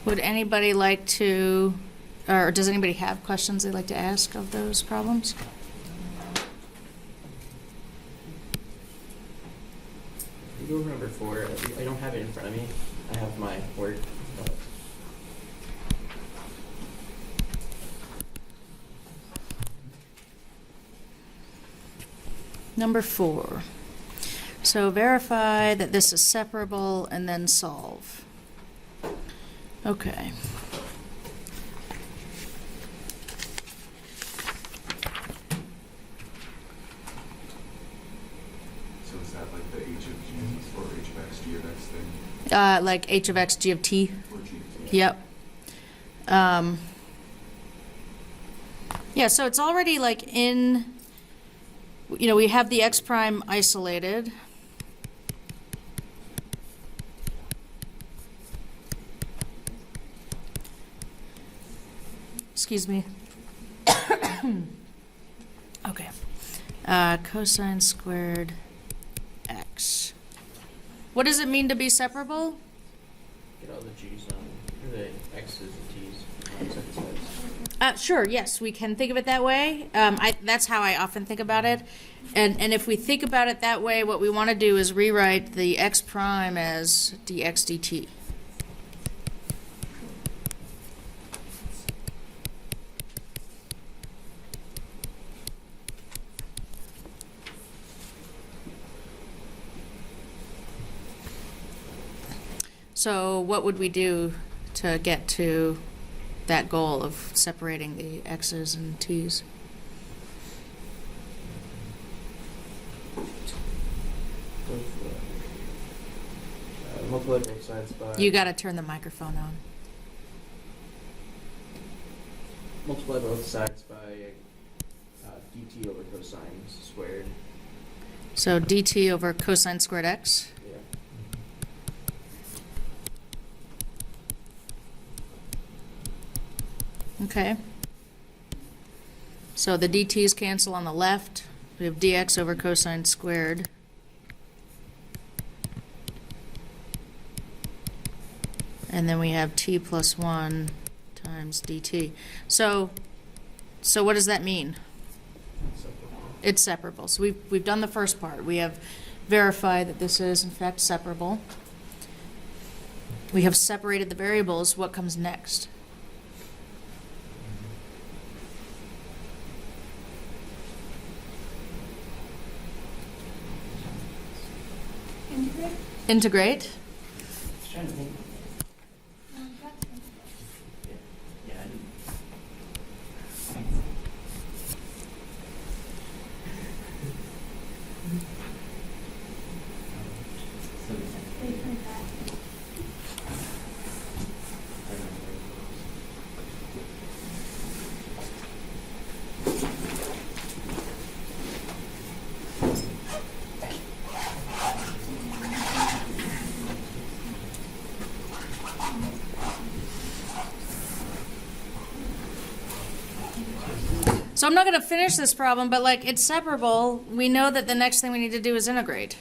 Would anybody like to, or does anybody have questions they'd like to ask of those problems? You go over number 4. I don't have it in front of me. I have my work. Number 4. So verify that this is separable and then solve. Okay. So is that like the h of g or h of x, g of x thing? Like h of x, g of t. Or g of t? Yep. Yeah, so it's already like in, you know, we have the x prime isolated. Excuse me. Okay. Cosine squared x. What does it mean to be separable? Get all the g's on the x's and t's on second sides. Sure, yes, we can think of it that way. That's how I often think about it. And if we think about it that way, what we want to do is rewrite the x prime as dx dt. So what would we do to get to that goal of separating the x's and t's? Multiply both sides by... You got to turn the microphone on. Multiply both sides by dt over cosine squared. So dt over cosine squared x. Yeah. Okay. So the dt's cancel on the left. We have dx over cosine squared. And then we have t plus 1 times dt. So what does that mean? It's separable. So we've done the first part. We have verified that this is in fact separable. We have separated the variables. What comes next? Integrate. I was trying to think. Yeah, I didn't. So I'm not going to finish this problem, but like it's separable. We know that the next thing we need to do is integrate.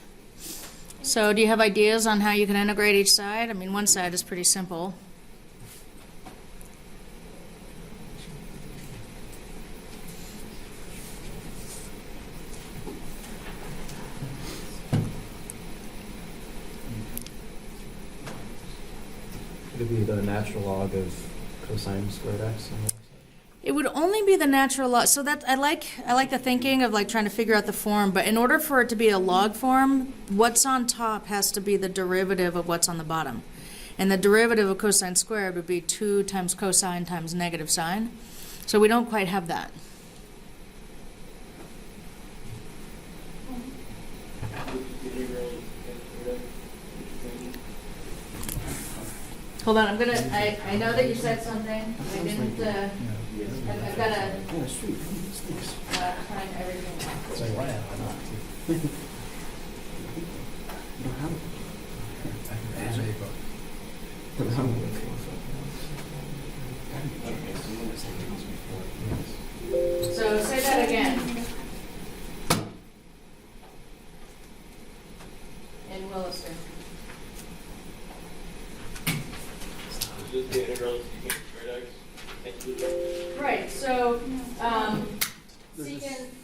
So do you have ideas on how you can integrate each side? I mean, one side is pretty simple. Could it be the natural log of cosine squared x on the left side? It would only be the natural log. So that I like the thinking of like trying to figure out the form, but in order for it to be a log form, what's on top has to be the derivative of what's on the bottom. And the derivative of cosine squared would be 2 times cosine times negative sine. So we don't quite have that. Hold on, I know that you said something. I didn't, I've got to find everything. It's like, why not? So say that again. In Williston. Does the integral secant squared x include? Right, so,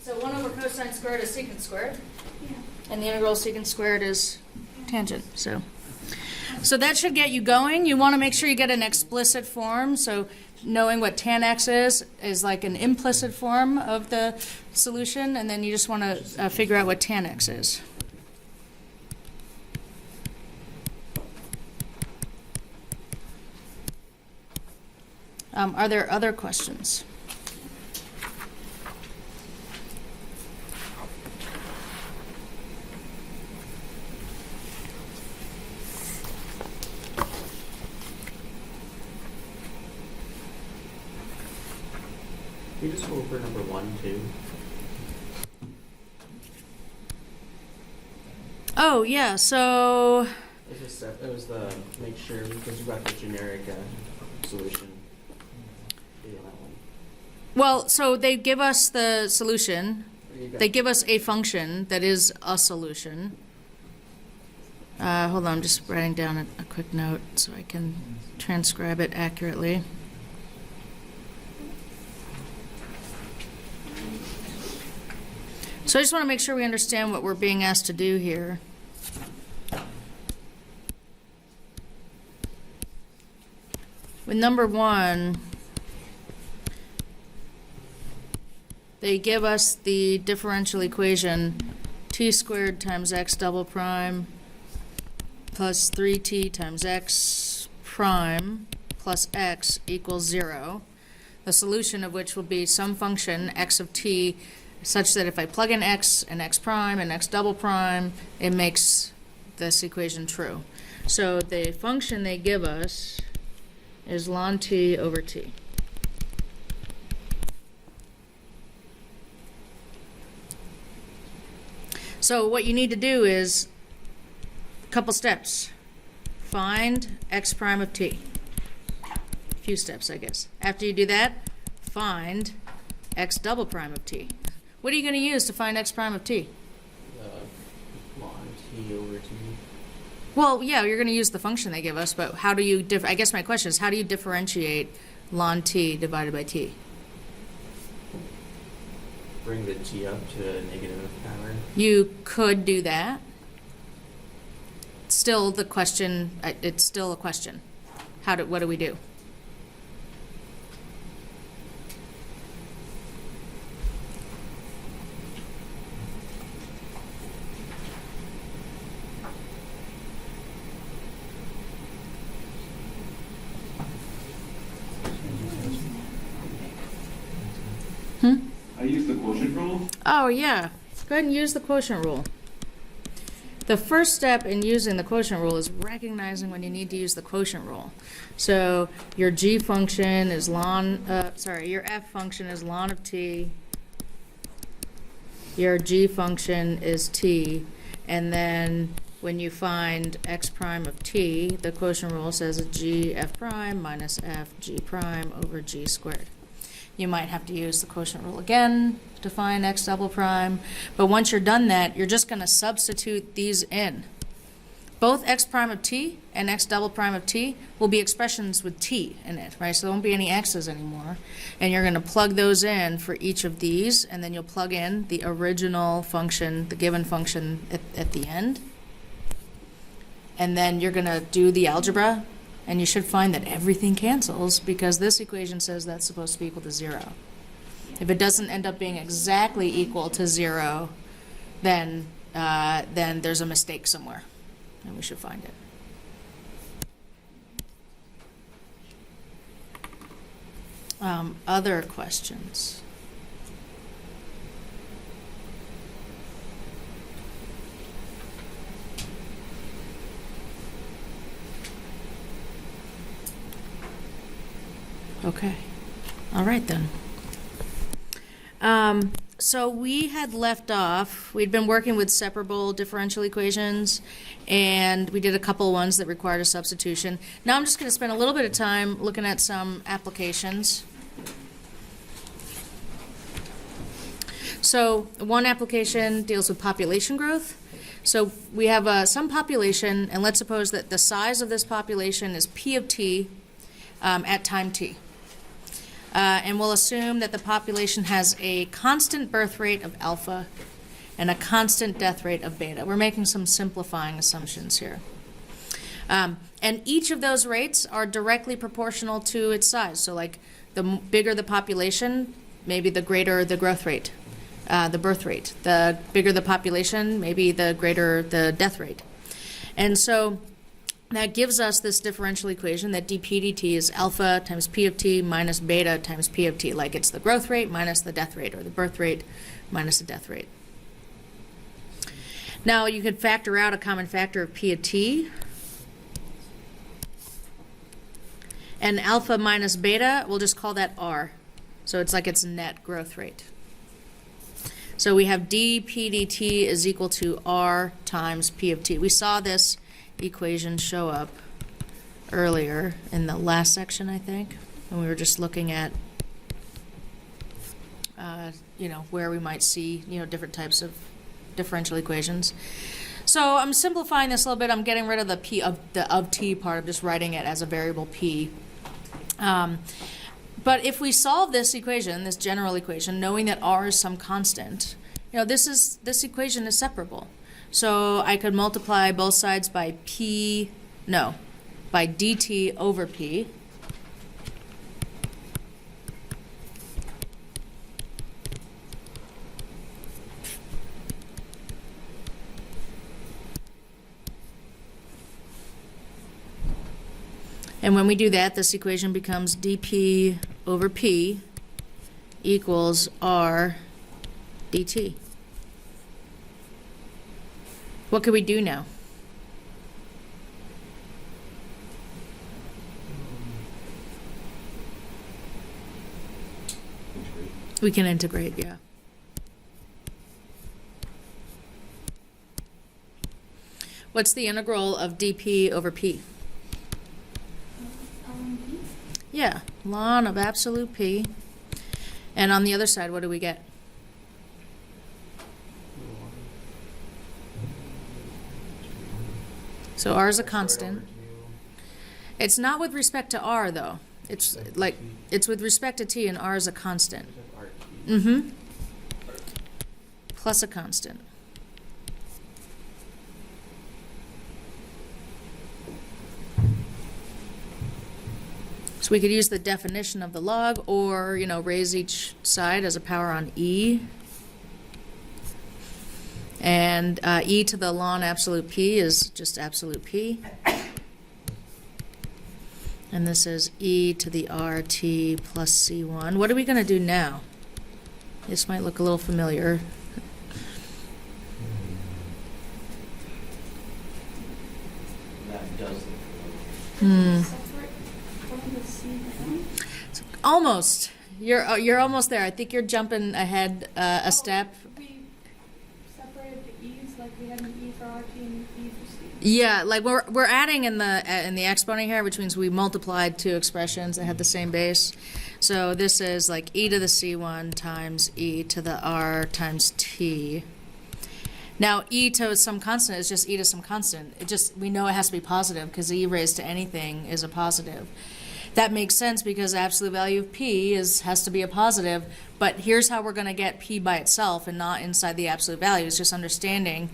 so 1 over cosine squared is secant squared, and the integral of secant squared is tangent, so. So that should get you going. You want to make sure you get an explicit form, so knowing what tan x is like an implicit form of the solution, and then you just want to figure out what tan x is. Are there other questions? Can you just go over number 1, too? Oh, yeah, so, It was the, make sure, because you got the generic solution. Yeah, that one. well, so they give us the solution. You got- They give us a function that is a solution. Hold on, I'm just writing down a quick note so I can transcribe it accurately. So I just want to make sure we understand what we're being asked to do here. With number 1, they give us the differential equation t squared times x double prime plus 3t times x prime plus x equals 0. The solution of which will be some function x of t such that if I plug in x and x prime and x double prime, it makes this equation true. So the function they give us is ln t over t. So what you need to do is a couple steps. Find x prime of t. A few steps, I guess. After you do that, find x double prime of t. What are you going to use to find x prime of t? Ln t over t. Well, yeah, you're going to use the function they give us, but how do you, I guess my question is, how do you differentiate ln t divided by t? Bring the t up to a negative power. You could do that. Still the question, it's still a question. What do we do? I use the quotient rule. Oh, yeah. Go ahead and use the quotient rule. The first step in using the quotient rule is recognizing when you need to use the quotient rule. So your g function is your f function is ln of t. Your g function is t. And then when you find x prime of t, the quotient rule says a g f prime minus f g prime over g squared. You might have to use the quotient rule again to find x double prime. But once you're done that, you're just going to substitute these in. Both x prime of t and x double prime of t will be expressions with t in it, right? So there won't be any x's anymore. And you're going to plug those in for each of these, and then you'll plug in the original function, the given function at the end. And then you're going to do the algebra, and you should find that everything cancels because this equation says that's supposed to be equal to 0. If it doesn't end up being exactly equal to 0, then there's a mistake somewhere, and we should find it. Other questions? Okay. All right, then. So we had left off, we'd been working with separable differential equations, and we did a couple ones that required a substitution. Now I'm just going to spend a little bit of time looking at some applications. So one application deals with population growth. So we have some population, and let's suppose that the size of this population is P of t, at time t. And we'll assume that the population has a constant birth rate of alpha and a constant death rate of beta. We're making some simplifying assumptions here. And each of those rates are directly proportional to its size. So like the bigger the population, maybe the greater the growth rate, the birth rate. The bigger the population, maybe the greater the death rate. And so that gives us this differential equation that dp dt is alpha times p of t minus beta times p of t. Like it's the growth rate minus the death rate, or the birth rate minus the death rate. Now you could factor out a common factor of p of t. And alpha minus beta, we'll just call that r. So it's like its net growth rate. So we have dp dt is equal to r times p of t. We saw this equation show up earlier in the last section, I think, when we were just looking at, where we might see, different types of differential equations. So I'm simplifying this a little bit. I'm getting rid of the p of t part. I'm just writing it as a variable p. But if we solve this equation, this general equation, knowing that r is some constant, this equation is separable. So I could multiply both sides by by dt over p. And when we do that, this equation becomes dp over p equals r dt. What can we do now? Integrate. We can integrate, yeah. What's the integral of dp over p? Yeah, ln of absolute p. And on the other side, what do we get? So r is a constant. It's not with respect to r, though. It's like, it's with respect to t, and r is a constant. Mm-hmm. Plus a constant. So we could use the definition of the log, or, raise each side as a power on e. And e to the ln absolute p is just absolute p. And this is e to the rt plus c1. What are we going to do now? This might look a little familiar. That does look Almost. You're almost there. I think you're jumping ahead a step. We separated the e's, like we had an e for RT and e for C. Yeah, like we're adding in the exponent here, which means we multiplied two expressions that had the same base. So this is like e to the c1 times e to the r times t. Now e to some constant is just e to some constant. We know it has to be positive because e raised to anything is a positive. That makes sense because the absolute value of p has to be a positive, but here's how we're going to get p by itself and not inside the absolute value. It's just understanding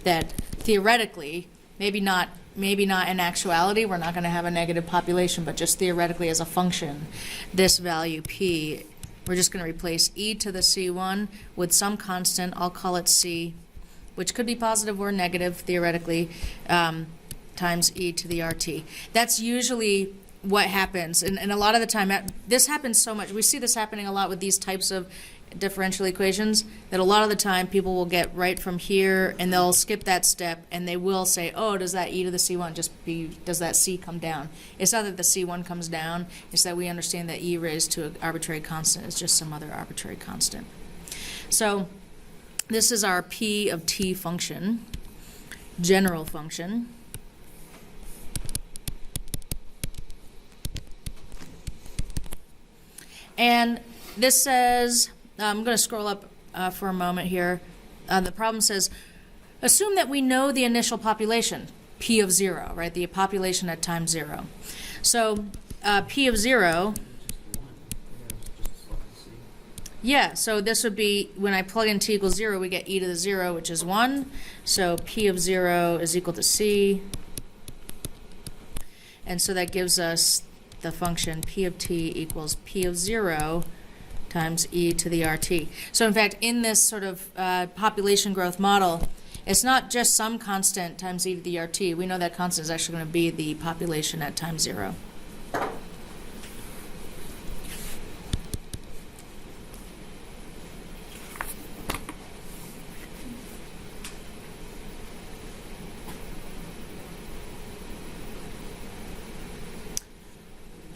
that theoretically, maybe not in actuality, we're not going to have a negative population, but just theoretically as a function, this value p, we're just going to replace e to the c1 with some constant, I'll call it c, which could be positive or negative theoretically, times e to the rt. That's usually what happens, and a lot of the time, this happens so much. We see this happening a lot with these types of differential equations, that a lot of the time people will get right from here and they'll skip that step and they will say, oh, does that e to the c1 does that c come down? It's not that the c1 comes down, it's that we understand that e raised to an arbitrary constant is just some other arbitrary constant. So this is our p of t function, general function. And this says, I'm going to scroll up for a moment here. The problem says, assume that we know the initial population, p of 0, right? The population at time 0. So P of 0, Just one. Yeah, just select the C. yeah, so this would be, when I plug in t equals 0, we get e to the 0, which is 1. So P of 0 is equal to c. And so that gives us the function P of t equals P of 0 times e to the RT. So in fact, in this sort of population growth model, it's not just some constant times e to the RT. We know that constant is actually going to be the population at time 0.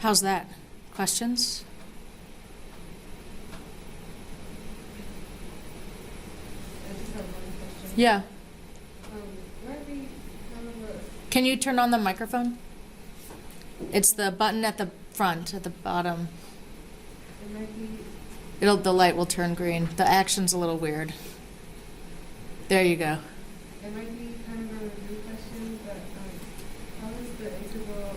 How's that? Questions? I just have one question. Yeah. Where do we have Can you turn on the microphone? It's the button at the front, at the bottom. it might be, The light will turn green. The action's a little weird. There you go. it might be kind of a review question, but how is the integral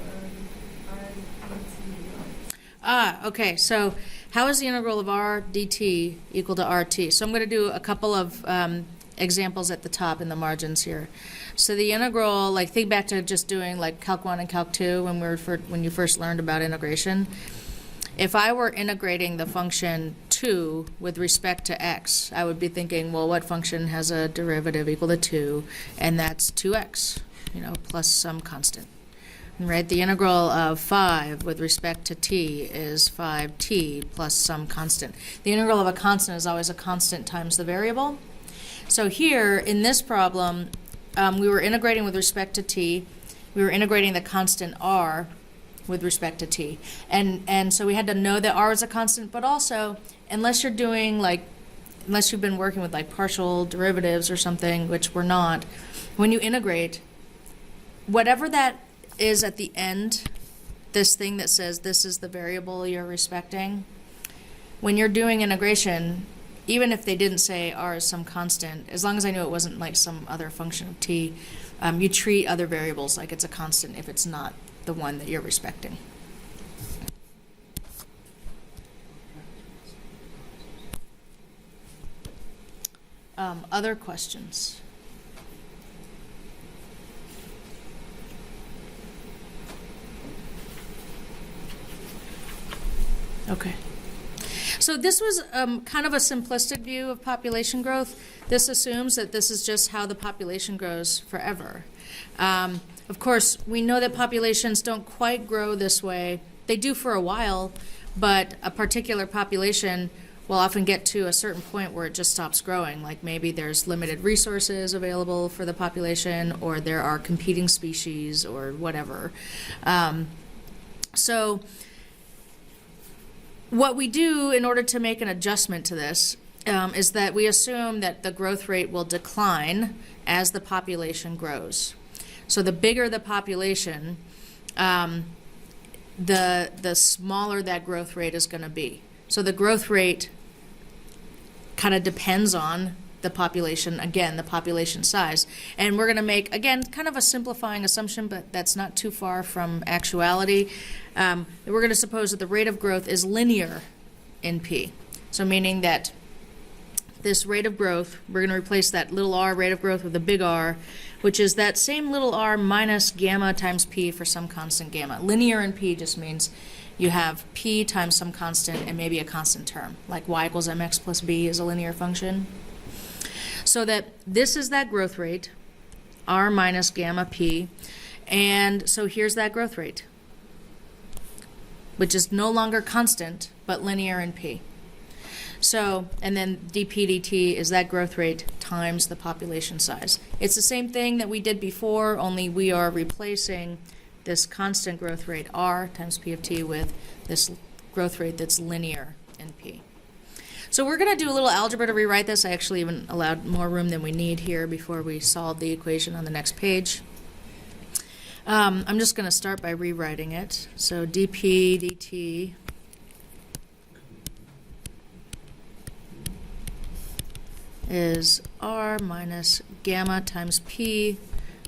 Ah, okay, so how is the integral of r dt equal to RT? So I'm going to do a couple of examples at the top in the margins here. So the integral, like think back to just doing like Calc 1 and Calc 2 when you first learned about integration. If I were integrating the function 2 with respect to x, I would be thinking, well, what function has a derivative equal to 2? And that's 2x, plus some constant. Right, the integral of 5 with respect to t is 5t plus some constant. The integral of a constant is always a constant times the variable. So here, in this problem, we were integrating with respect to t. We were integrating the constant r with respect to t. And so we had to know that r is a constant, but also, unless you've been working with like partial derivatives or something, which we're not, when you integrate, whatever that is at the end, this thing that says this is the variable you're respecting, when you're doing integration, even if they didn't say r is some constant, as long as I knew it wasn't like some other function of t, you treat other variables like it's a constant if it's not the one that you're respecting. Other questions? Okay. So this was kind of a simplistic view of population growth. This assumes that this is just how the population grows forever. Of course, we know that populations don't quite grow this way. They do for a while, but a particular population will often get to a certain point where it just stops growing. Like maybe there's limited resources available for the population, or there are competing species, or whatever. So what we do in order to make an adjustment to this is that we assume that the growth rate will decline as the population grows. So the bigger the population, the smaller that growth rate is going to be. So the growth rate kind of depends on the population, again, the population size. And we're going to make, again, kind of a simplifying assumption, but that's not too far from actuality. We're going to suppose that the rate of growth is linear in P. So meaning that this rate of growth, we're going to replace that little r rate of growth with a big R, which is that same little r minus gamma times P for some constant gamma. Linear in P just means you have P times some constant and maybe a constant term, like y equals mx plus b is a linear function. So that this is that growth rate, r minus gamma p, and so here's that growth rate, which is no longer constant, but linear in P. So, and then dp dt is that growth rate times the population size. It's the same thing that we did before, only we are replacing this constant growth rate, r times p of t, with this growth rate that's linear in P. So we're going to do a little algebra to rewrite this. I actually even allowed more room than we need here before we solve the equation on the next page. I'm just going to start by rewriting it. So dp dt is r minus gamma times p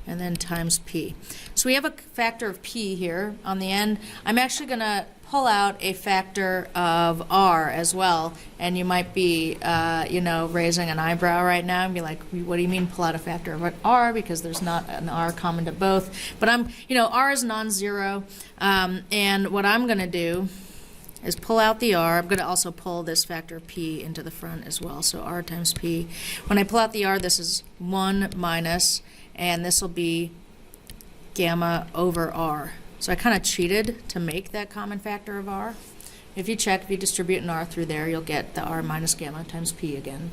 and then times p. So we have a factor of p here on the end. I'm actually going to pull out a factor of r as well, and you might be, raising an eyebrow right now and be like, what do you mean pull out a factor of r? Because there's not an r common to both. But r is non-zero, and what I'm going to do is pull out the r. I'm going to also pull this factor p into the front as well, so r times p. When I pull out the r, this is 1 minus, and this will be gamma over r. So I kind of cheated to make that common factor of r. If you distribute an r through there, you'll get the r minus gamma times p again.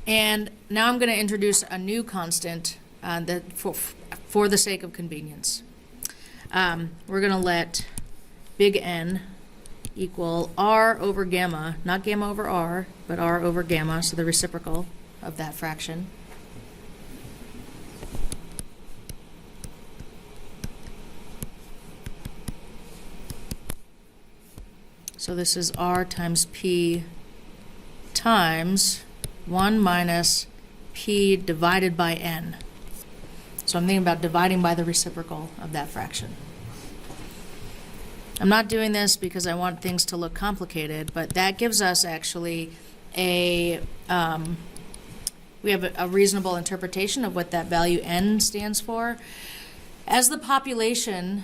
And now I'm going to introduce a new constant for the sake of convenience. We're going to let big N equal r over gamma, not gamma over r, but r over gamma, so the reciprocal of that fraction. So this is r times p times 1 minus p divided by n. So I'm thinking about dividing by the reciprocal of that fraction. I'm not doing this because I want things to look complicated, but that gives us actually we have a reasonable interpretation of what that value n stands for. As the population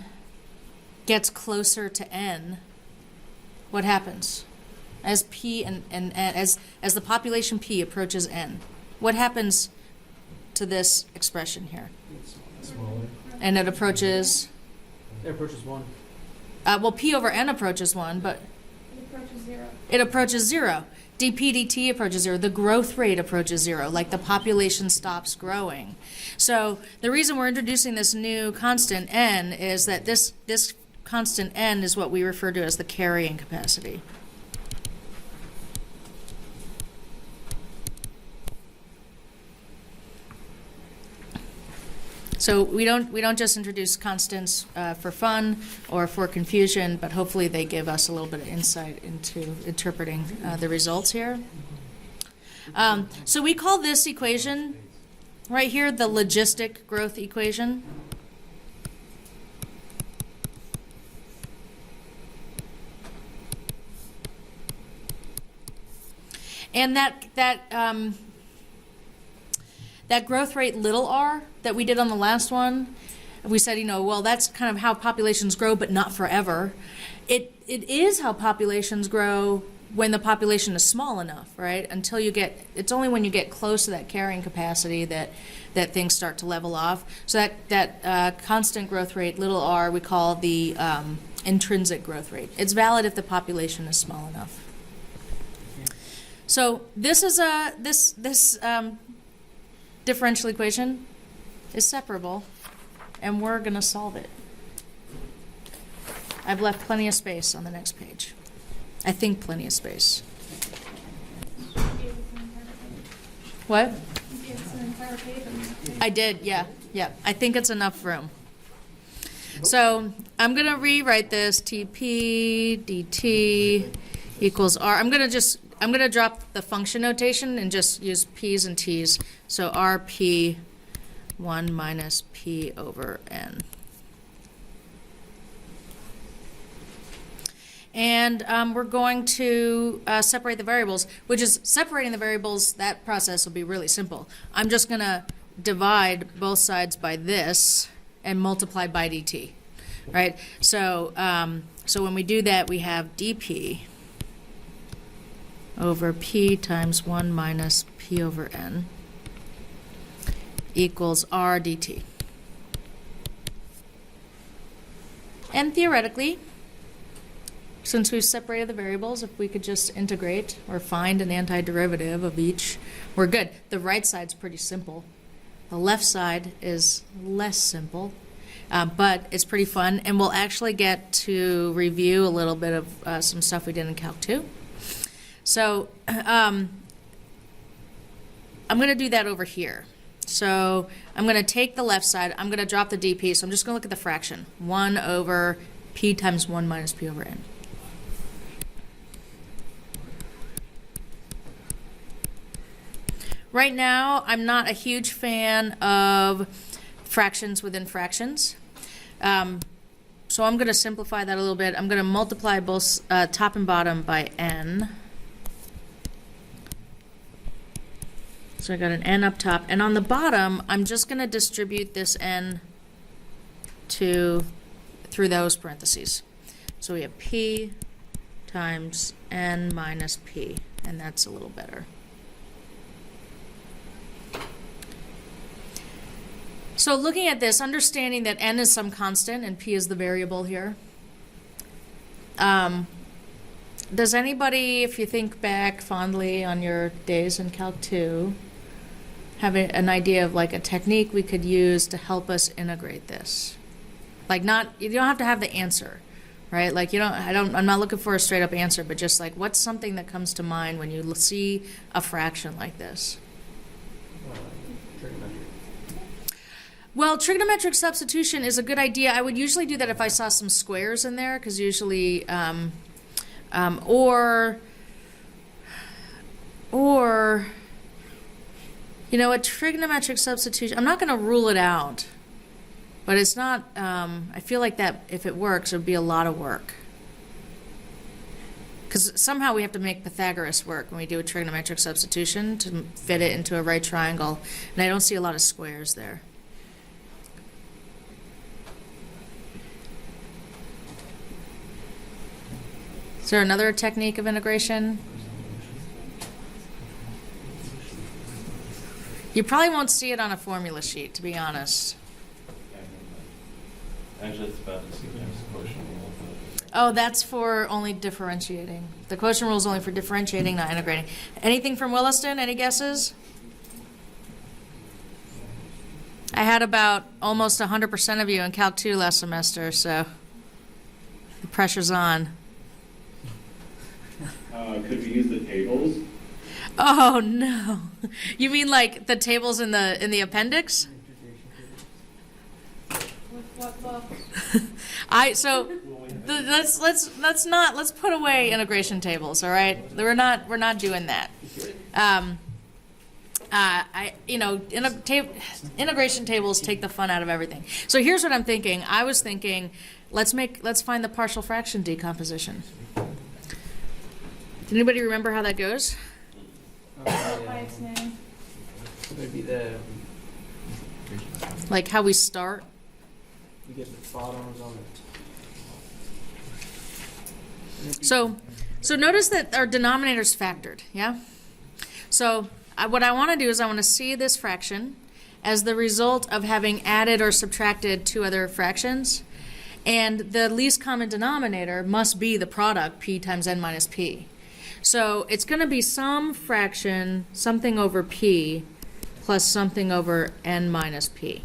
gets closer to n, what happens? As p as the population p approaches n, what happens to this expression here? Smaller. And it approaches, It approaches 1. well, p over n approaches 1, but It approaches 0. it approaches 0. dp dt approaches 0. The growth rate approaches 0, like the population stops growing. So the reason we're introducing this new constant n is that this constant n is what we refer to as the carrying capacity. So we don't just introduce constants for fun or for confusion, but hopefully they give us a little bit of insight into interpreting the results here. So we call this equation right here the logistic growth equation. And that growth rate little r that we did on the last one, we said, well, that's kind of how populations grow, but not forever. It is how populations grow when the population is small enough, right? It's only when you get close to that carrying capacity that things start to level off. So that constant growth rate, little r, we call the intrinsic growth rate. It's valid if the population is small enough. So this is this differential equation is separable, and we're going to solve it. I've left plenty of space on the next page. I think plenty of space. What? I did, yeah. I think it's enough room. So I'm going to rewrite this Tp dt equals r. I'm going to drop the function notation and just use p's and t's. So rp 1 minus p over n. And we're going to separate the variables, which is separating the variables. That process will be really simple. I'm just going to divide both sides by this and multiply by dt, right? So, so when we do that, we have dp over p times 1 minus p over n equals r dt. And theoretically, since we've separated the variables, if we could just integrate or find an antiderivative of each, we're good. The right side's pretty simple. The left side is less simple, but it's pretty fun, and we'll actually get to review a little bit of some stuff we did in Calc 2. So I'm going to do that over here. So I'm going to take the left side. I'm going to drop the dp. So I'm just going to look at the fraction. 1 over p times 1 minus p over n. right now, I'm not a huge fan of fractions within fractions. So I'm going to simplify that a little bit. I'm going to multiply both top and bottom by n. So I got an n up top. And on the bottom, I'm just going to distribute this n through those parentheses. So we have p times n minus p, and that's a little better. So looking at this, understanding that n is some constant and p is the variable here. Does anybody, if you think back fondly on your days in Calc 2, have an idea of like a technique we could use to help us integrate this? Like you don't have to have the answer, right? Like I'm not looking for a straight up answer, but just like what's something that comes to mind when you see a fraction like this? Trigonometric. Well, trigonometric substitution is a good idea. I would usually do that if I saw some squares in there, because usually, or you know, a trigonometric substitution, I'm not going to rule it out, but it's not, I feel like that if it works, it would be a lot of work. Because somehow we have to make Pythagoras work when we do a trigonometric substitution to fit it into a right triangle, and I don't see a lot of squares there. Is there another technique of integration? You probably won't see it on a formula sheet, to be honest. Actually, it's about the quotient rule. Oh, that's for only differentiating. The quotient rule is only for differentiating, not integrating. Anything from Williston? Any guesses? I had about almost 100% of you in Calc 2 last semester, so the pressure's on. Could we use the tables? Oh no! You mean like the tables in the appendix? With what book? Let's put away integration tables. All right, we're not doing that. Integration tables take the fun out of everything. So here's what I'm thinking. I was thinking, let's find the partial fraction decomposition. Does anybody remember how that goes? By its name. Would be the, Like how we start? you get the bottoms on it. So notice that our denominator's factored, yeah? So what I want to do is I want to see this fraction as the result of having added or subtracted two other fractions, and the least common denominator must be the product p times n minus p. So it's going to be some fraction, something over p, plus something over n minus p.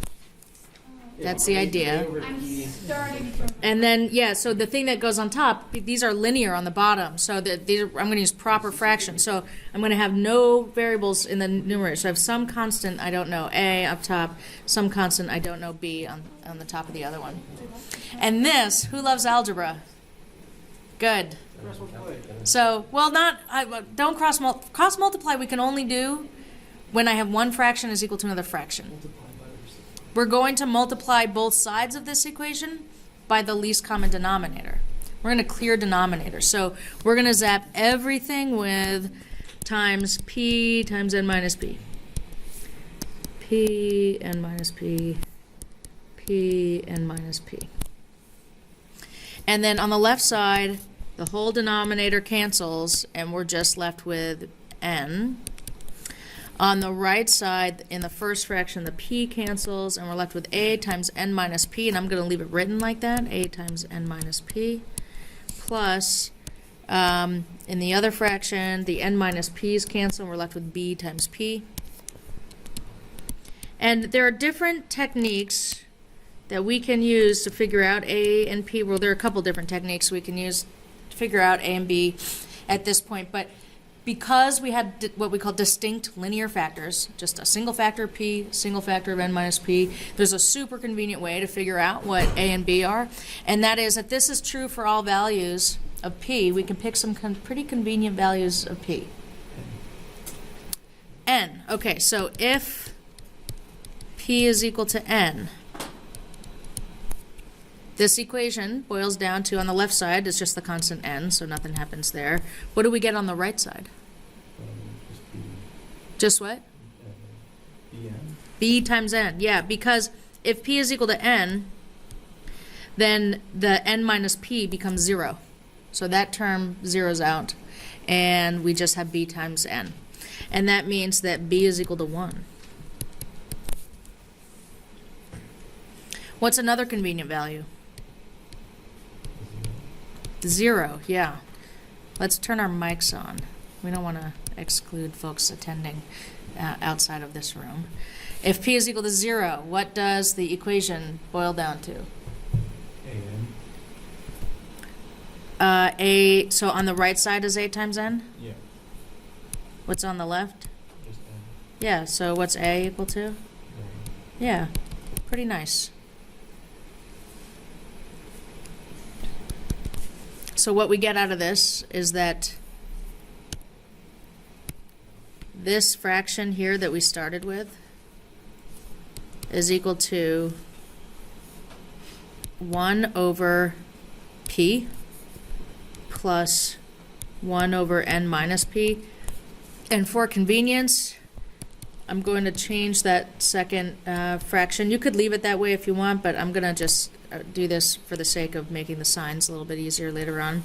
That's the idea. I'm starting from. And then, yeah, so the thing that goes on top, these are linear on the bottom. So I'm going to use proper fractions. So I'm going to have no variables in the numerator. So I have some constant, I don't know, a up top, some constant, I don't know, b on the top of the other one. And this, who loves algebra? Good. So, well, don't cross multiply we can only do when I have one fraction is equal to another fraction. We're going to multiply both sides of this equation by the least common denominator. We're going to clear denominator. So we're going to zap everything with times p times n minus p. P n minus p. P n minus p. And then on the left side, the whole denominator cancels, and we're just left with n. On the right side, in the first fraction, the p cancels, and we're left with a times n minus p, and I'm going to leave it written like that, a times n minus p, plus, in the other fraction, the n minus p's cancel, and we're left with b times p. And there are different techniques that we can use to figure out a and p. Well, there are a couple different techniques we can use to figure out a and b at this point, but because we have what we call distinct linear factors, just a single factor of p, single factor of n minus p, there's a super convenient way to figure out what a and b are, and that is that this is true for all values of p. We can pick some pretty convenient values of p. n. Okay, so if p is equal to n, this equation boils down to, on the left side, it's just the constant n, so nothing happens there. What do we get on the right side? Just B, Just what? Bn. B times n, yeah, because if p is equal to n, then the n minus p becomes 0. So that term zeroes out, and we just have b times n. And that means that b is equal to 1. What's another convenient value? 0, yeah. Let's turn our mics on. We don't want to exclude folks attending outside of this room. If p is equal to 0, what does the equation boil down to? An. So on the right side is a times n? Yeah. What's on the left? Just N. Yeah, so what's a equal to? 1. Yeah, pretty nice. So what we get out of this is that this fraction here that we started with is equal to 1 over p plus 1 over n minus p. And for convenience, I'm going to change that second fraction. You could leave it that way if you want, but I'm going to just do this for the sake of making the signs a little bit easier later on.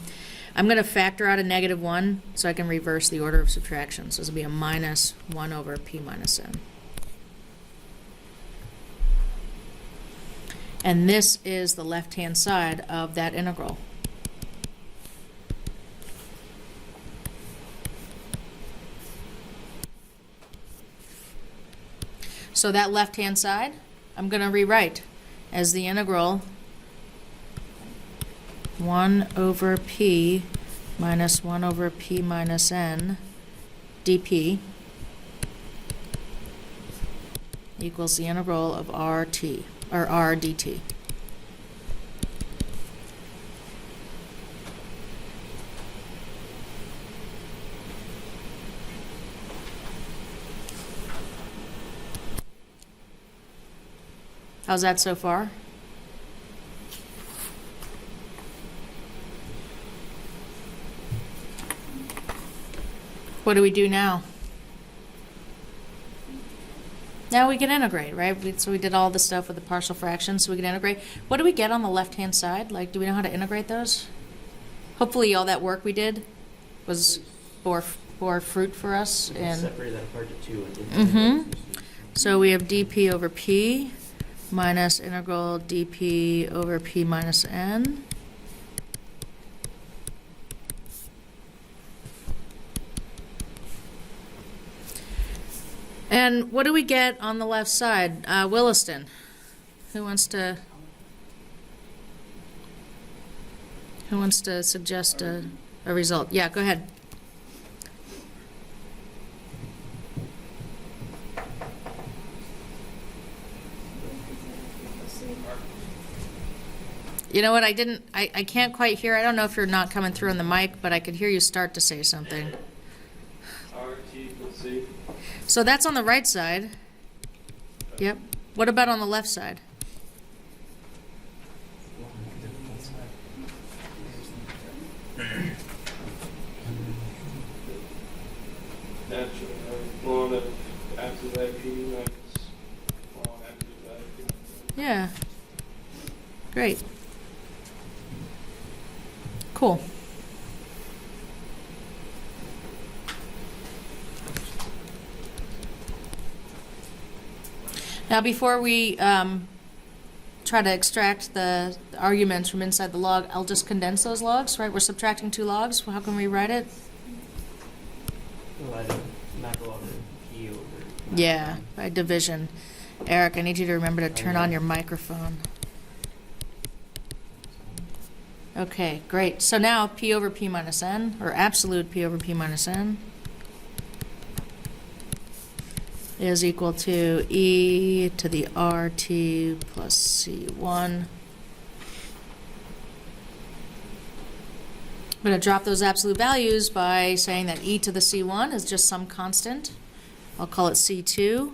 I'm going to factor out a -1 so I can reverse the order of subtraction. So this will be a minus 1 over p minus n. And this is the left-hand side of that integral. So that left-hand side, I'm going to rewrite as the integral 1 over p minus 1 over p minus n dp equals the integral of RT, or R dt. How's that so far? What do we do now? Now we can integrate, right? So we did all the stuff with the partial fractions, so we can integrate. What do we get on the left-hand side? Like, do we know how to integrate those? Hopefully all that work we did was bore fruit for us. You can And separate that apart to 2 and do Mhm. So we have dp over p minus integral dp over p minus n. And what do we get on the left side? Williston, who wants to suggest a result? Yeah, go ahead. You know what, I can't quite hear. I don't know if you're not coming through on the mic, but I could hear you start to say something. RT equals C. So that's on the right side. Yep. What about on the left side? Natural, ln of absolute IP minus ln absolute IP. Yeah. Great. Cool. Now, before we try to extract the arguments from inside the log, I'll just condense those logs, right? We're subtracting 2 logs. How can we write it? Well, I don't map log of p over. Yeah, by division. Eric, I need you to remember to turn on your microphone. Okay, great. So now p over p minus n, or absolute p over p minus n, is equal to e to the RT plus C1. I'm going to drop those absolute values by saying that e to the C1 is just some constant I'll call it C2.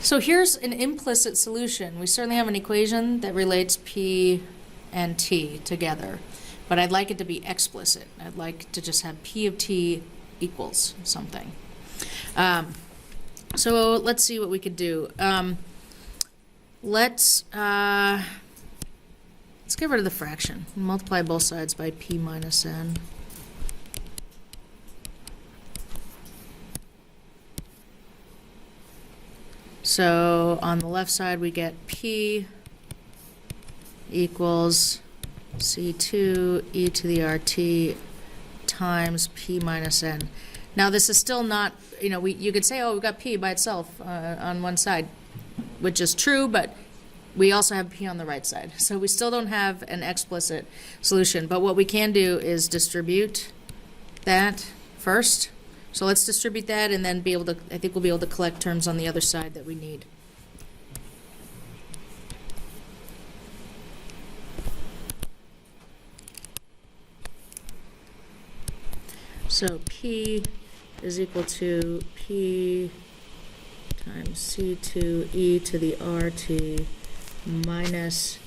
So here's an implicit solution. We certainly have an equation that relates P and T together, but I'd like it to be explicit. I'd like to just have P of T equals something. So let's see what we could do. Let's get rid of the fraction. Multiply both sides by P minus N. So on the left side, we get P equals C2 e to the RT times P minus N. Now this is still not, you could say, oh, we've got P by itself on one side, which is true, but we also have P on the right side. So we still don't have an explicit solution. But what we can do is distribute that first. So let's distribute that and then I think we'll be able to collect terms on the other side that we need. So P is equal to P times C2 e to the RT minus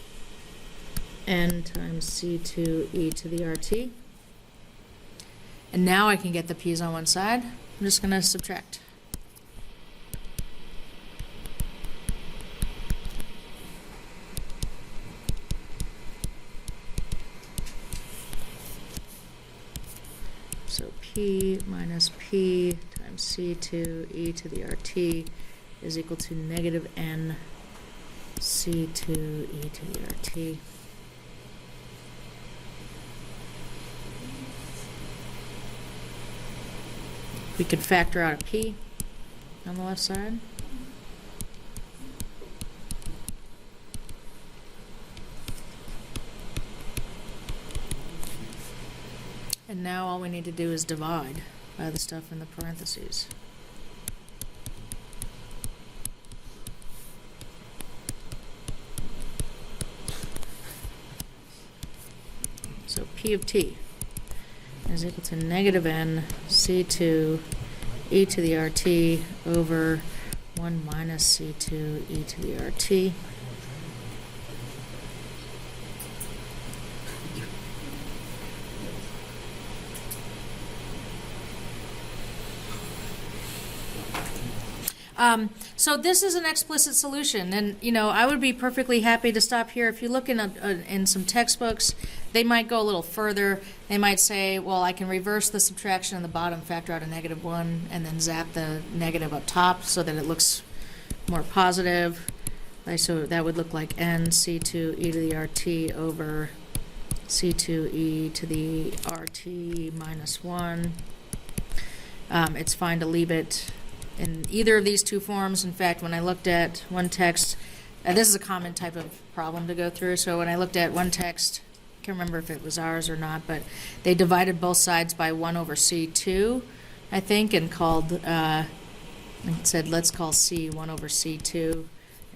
N times C2 e to the RT. And now I can get the P's on one side. I'm just going to subtract. So P minus P times C2 e to the RT is equal to negative N C2 e to the RT. We could factor out a P on the left side. And now all we need to do is divide by the stuff in the parentheses. So P of T is equal to negative N C2 e to the RT over 1 minus C2 e to the RT. So this is an explicit solution, and I would be perfectly happy to stop here. If you look in some textbooks, they might go a little further. They might say, well, I can reverse the subtraction on the bottom, factor out a -1, and then zap the negative up top so that it looks more positive. So that would look like N C2 e to the RT over C2 e to the RT minus 1. It's fine to leave it in either of these two forms. In fact, when I looked at one text, this is a common type of problem to go through. So when I looked at one text, I can't remember if it was ours or not, but they divided both sides by 1 over C2, I think, and called, it said, let's call C 1 over C2.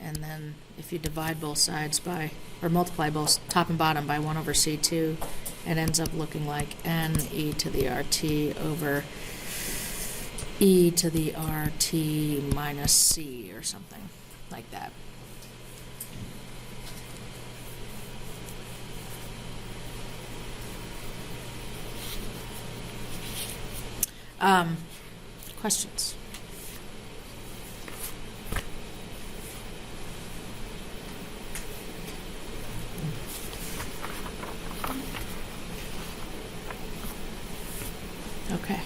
And then if you divide both sides by, or multiply both top and bottom by 1 over C2, it ends up looking like N e to the RT over e to the RT minus C or something like that. Questions? Okay.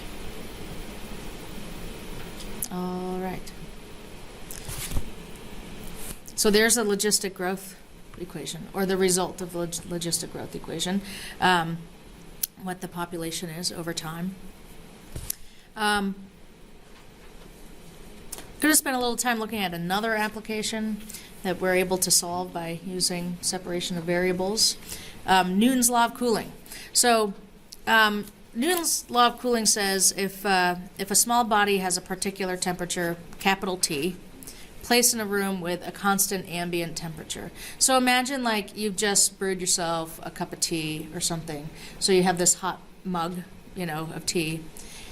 All right. So there's a logistic growth equation, or the result of logistic growth equation, what the population is over time. I'm going to spend a little time looking at another application that we're able to solve by using separation of variables. Newton's law of cooling. So Newton's law of cooling says if a small body has a particular temperature, capital T, placed in a room with a constant ambient temperature. So imagine like you've just brewed yourself a cup of tea or something. So you have this hot mug, you know, of tea,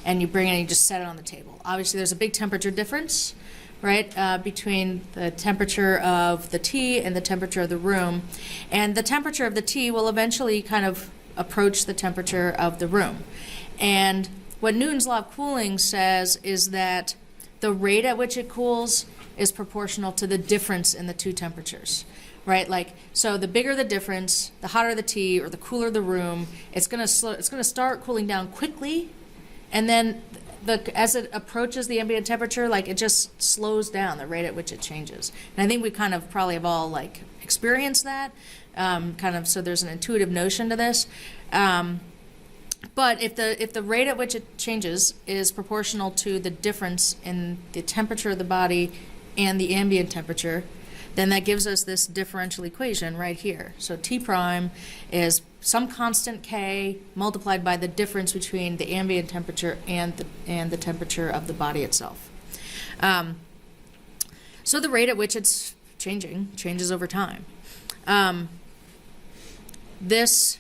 and you bring it and you just set it on the table. Obviously, there's a big temperature difference, right, between the temperature of the tea and the temperature of the room. And the temperature of the tea will eventually kind of approach the temperature of the room. And what Newton's law of cooling says is that the rate at which it cools is proportional to the difference in the two temperatures, right? Like, so the bigger the difference, the hotter the tea or the cooler the room, it's going to start cooling down quickly, and then as it approaches the ambient temperature, like it just slows down the rate at which it changes. And I think we kind of probably have all like experienced that, kind of, so there's an intuitive notion to this. But if the rate at which it changes is proportional to the difference in the temperature of the body and the ambient temperature, then that gives us this differential equation right here. So T prime is some constant K multiplied by the difference between the ambient temperature and the temperature of the body itself. So the rate at which it's changes over time. This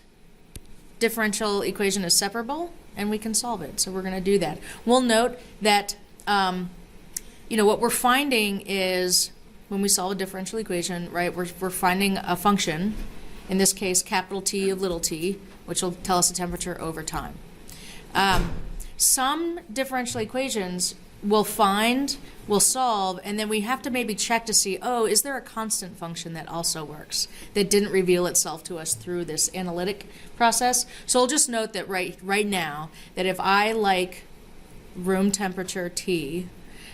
differential equation is separable, and we can solve it. So we're going to do that. We'll note that what we're finding is when we solve a differential equation, right, we're finding a function, in this case capital T of little t, which will tell us the temperature over time. Some differential equations we'll solve, and then we have to maybe check to see, is there a constant function that also works that didn't reveal itself to us through this analytic process? So I'll just note that right now, that if I like room temperature T,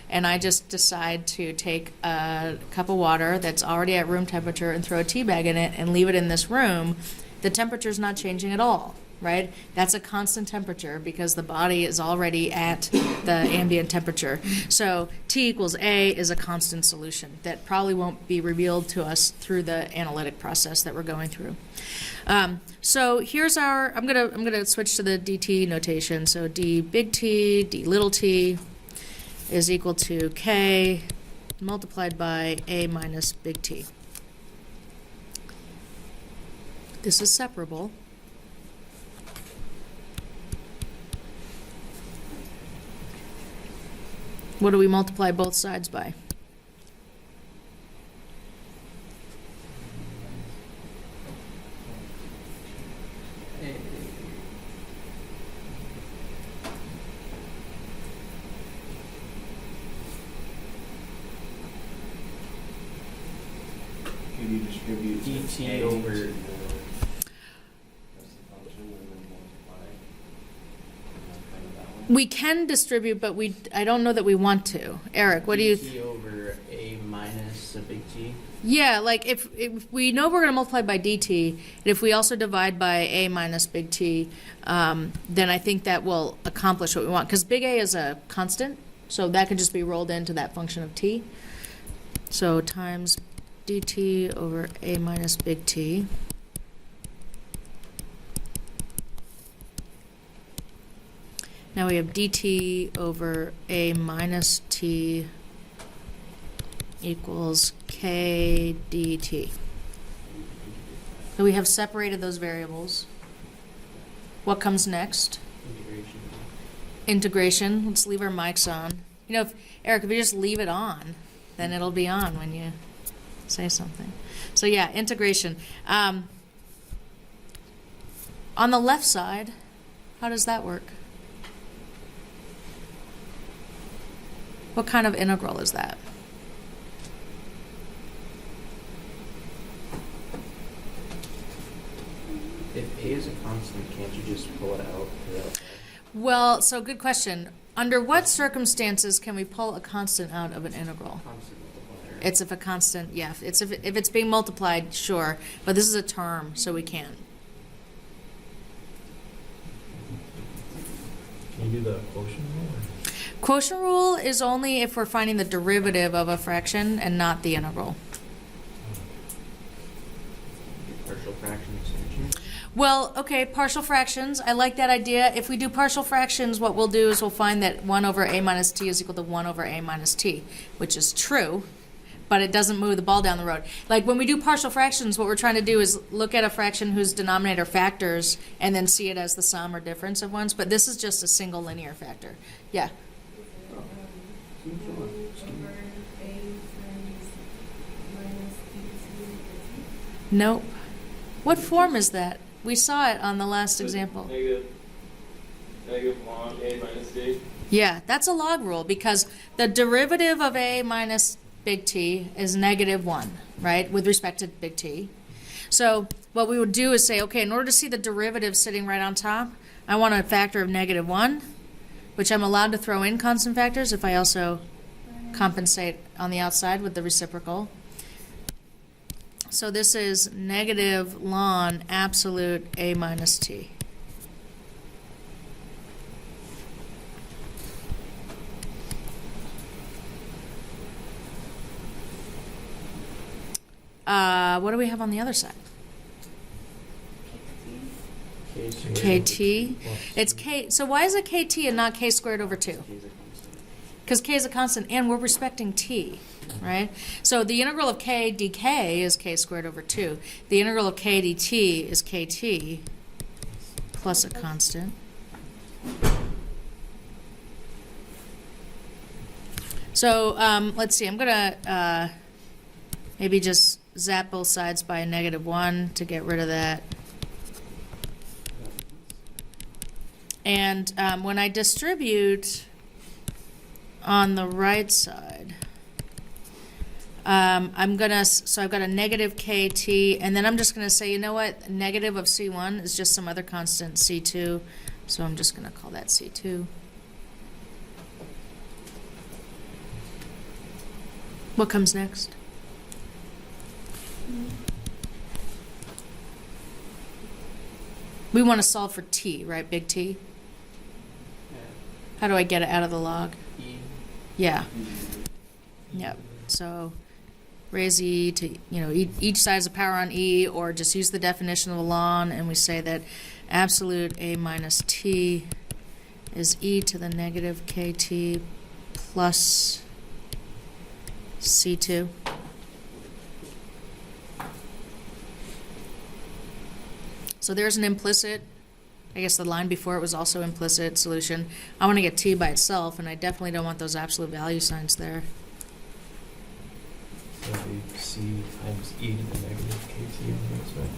and I just decide to take a cup of water that's already at room temperature and throw a tea bag in it and leave it in this room, the temperature's not changing at all, right? That's a constant temperature because the body is already at the ambient temperature. So T equals A is a constant solution that probably won't be revealed to us through the analytic process that we're going through. So here's I'm gonna switch to the dt notation. So d big T, d little t is equal to K multiplied by A minus big T. This is separable. What do we multiply both sides by? Can you distribute dt A over- to the- that's the function, and then multiply? Kind of that one? We can distribute, but I don't know that we want to. Eric, what do you? dt over A minus a big T. Yeah, like if we know we're going to multiply by dt, and if we also divide by A minus big T, then I think that will accomplish what we want. Because big A is a constant, so that can just be rolled into that function of t. So times dt over A minus big T. Now we have dt over A minus t equals k dt. So we have separated those variables. What comes next? Integration. Integration. Let's leave our mics on. Eric, if you just leave it on, then it'll be on when you say something. So yeah, integration. On the left side, how does that work? What kind of integral is that? If A is a constant, can't you just pull it out without that? Well, so good question. Under what circumstances can we pull a constant out of an integral? Constant multiplier. It's if a constant, yeah. It's if it's being multiplied, sure. But this is a term, so we can't. Can you do the quotient rule? Quotient rule is only if we're finding the derivative of a fraction and not the integral. Partial fraction extension. Well, okay, partial fractions. I like that idea. If we do partial fractions, what we'll do is we'll find that 1 over A minus t is equal to 1 over A minus t, which is true. but it doesn't move the ball down the road. Like when we do partial fractions, what we're trying to do is look at a fraction whose denominator factors and then see it as the sum or difference of ones, but this is just a single linear factor. Yeah. Nope. What form is that? We saw it on the last example. Negative ln a minus d. Yeah, that's a log rule because the derivative of a minus big T is -1, right, with respect to big T. So what we would do is say, okay, in order to see the derivative sitting right on top, I want a factor of -1, which I'm allowed to throw in constant factors if I also compensate on the outside with the reciprocal. So this is negative ln absolute a minus T. What do we have on the other side? KT. It's K. So why is it KT and not K squared over 2? Because K is a constant, and we're respecting T, right? So the integral of K dk is K squared over 2. The integral of K dt is KT plus a constant. So let's see. I'm going to maybe just zap both sides by a -1 to get rid of that. And when I distribute on the right side, I'm gonna, so I've got a negative KT, and then I'm just gonna say, you know what, negative of C1 is just some other constant C2, so I'm just gonna call that C2. What comes next? We want to solve for T, right, big T? How do I get it out of the log? E. Yeah. Yep. So raise E to, you know, each side is a power on E, or just use the definition of the ln, and we say that absolute A minus T is E to the negative KT plus C2. So there's an implicit, I guess the line before it was also implicit solution. I want to get T by itself, and I definitely don't want those absolute value signs there. So it'd be C times e to the negative KT on the right side.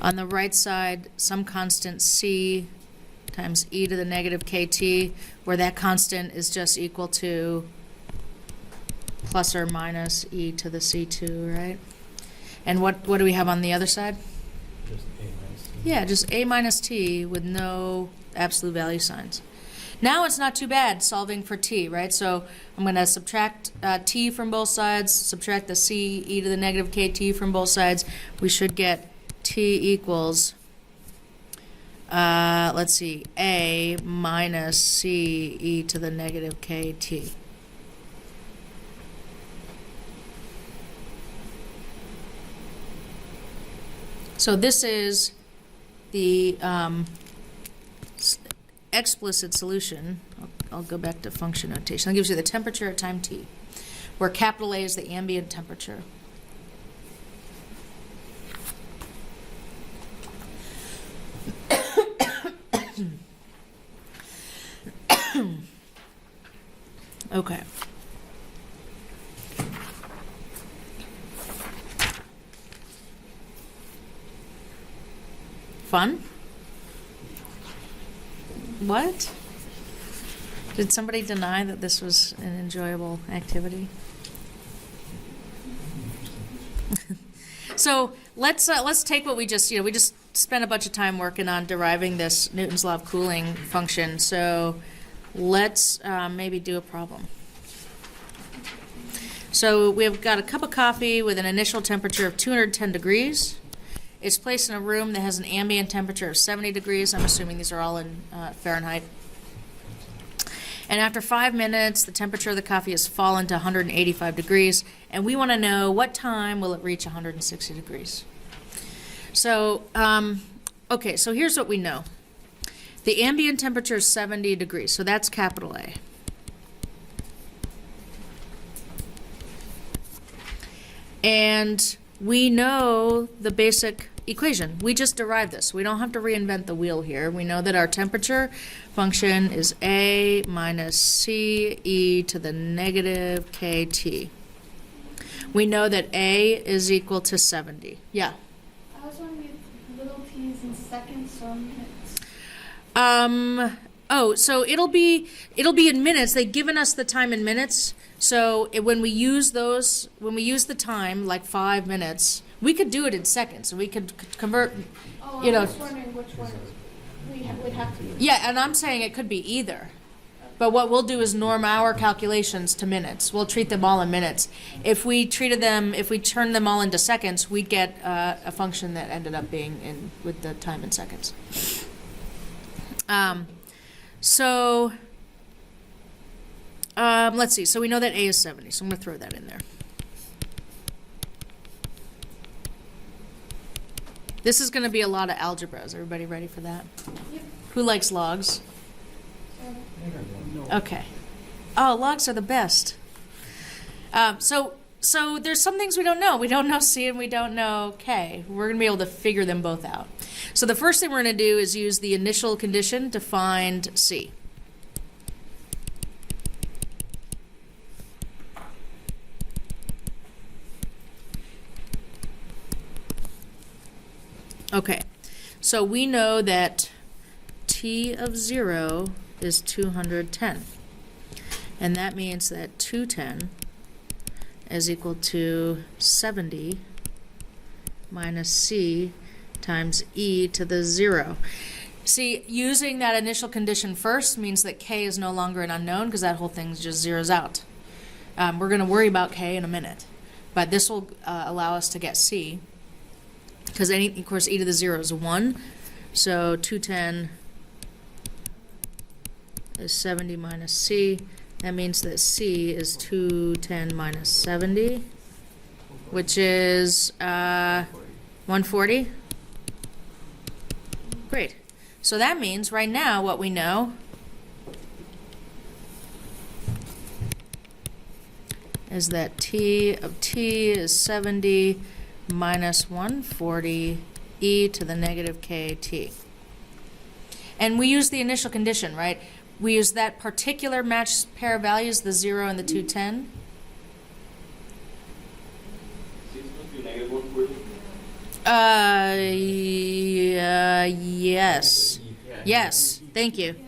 On the right side, some constant C times e to the negative KT, where that constant is just equal to plus or minus e to the C2, right? And what do we have on the other side? Just a minus t. Yeah, just a minus t with no absolute value signs. Now it's not too bad solving for t, right? So I'm going to subtract t from both sides, subtract the c e to the negative kt from both sides. We should get t equals, let's see, a minus c e to the negative kt. So this is the explicit solution. I'll go back to function notation. That gives you the temperature at time t, where capital A is the ambient temperature. Okay. Fun? What? Did somebody deny that this was an enjoyable activity? So let's take what we just spent a bunch of time working on deriving this Newton's law of cooling function. So let's maybe do a problem. So we've got a cup of coffee with an initial temperature of 210 degrees. It's placed in a room that has an ambient temperature of 70 degrees. I'm assuming these are all in Fahrenheit. And after 5 minutes, the temperature of the coffee has fallen to 185 degrees. And we want to know what time will it reach 160 degrees. So, okay, so here's what we know. The ambient temperature is 70 degrees, so that's capital A. And we know the basic equation. We just derived this. We don't have to reinvent the wheel here. We know that our temperature function is A minus C e to the negative kt. We know that A is equal to 70. Yeah. I was wondering if little t is in seconds or minutes. Oh, so it'll be in minutes. They've given us the time in minutes. So when we use the time, like 5 minutes, we could do it in seconds. We could convert, Oh, you know. I was wondering which one would have to use. Yeah, and I'm saying it could be either. But what we'll do is norm our calculations to minutes. We'll treat them all in minutes. If we turned them all into seconds, we'd get a function that ended up being with the time in seconds. Let's see. So we know that A is 70, so I'm going to throw that in there. This is going to be a lot of algebra. Is everybody ready for that? Yep. Who likes logs? So, Okay. Oh, logs are the best. So there's some things we don't know. We don't know C and we don't know K. We're going to be able to figure them both out. So the first thing we're going to do is use the initial condition to find C. Okay, so we know that T of 0 is 210. And that means that 210 is equal to 70 minus C times e to the 0. See, using that initial condition first means that K is no longer an unknown because that whole thing just zeroes out. We're going to worry about K in a minute, but this will allow us to get C. Because, of course, e to the 0 is 1. So 210 is 70 minus c. That means that c is 210 minus 70, which is 140. Great. So that means right now what we know is that T of t is 70 minus 140 e to the negative kt. And we use the initial condition, right? We use that particular matched pair of values, the 0 and the 210. Six must be negative 140. Yes. Yeah. Yes, thank you. yeah.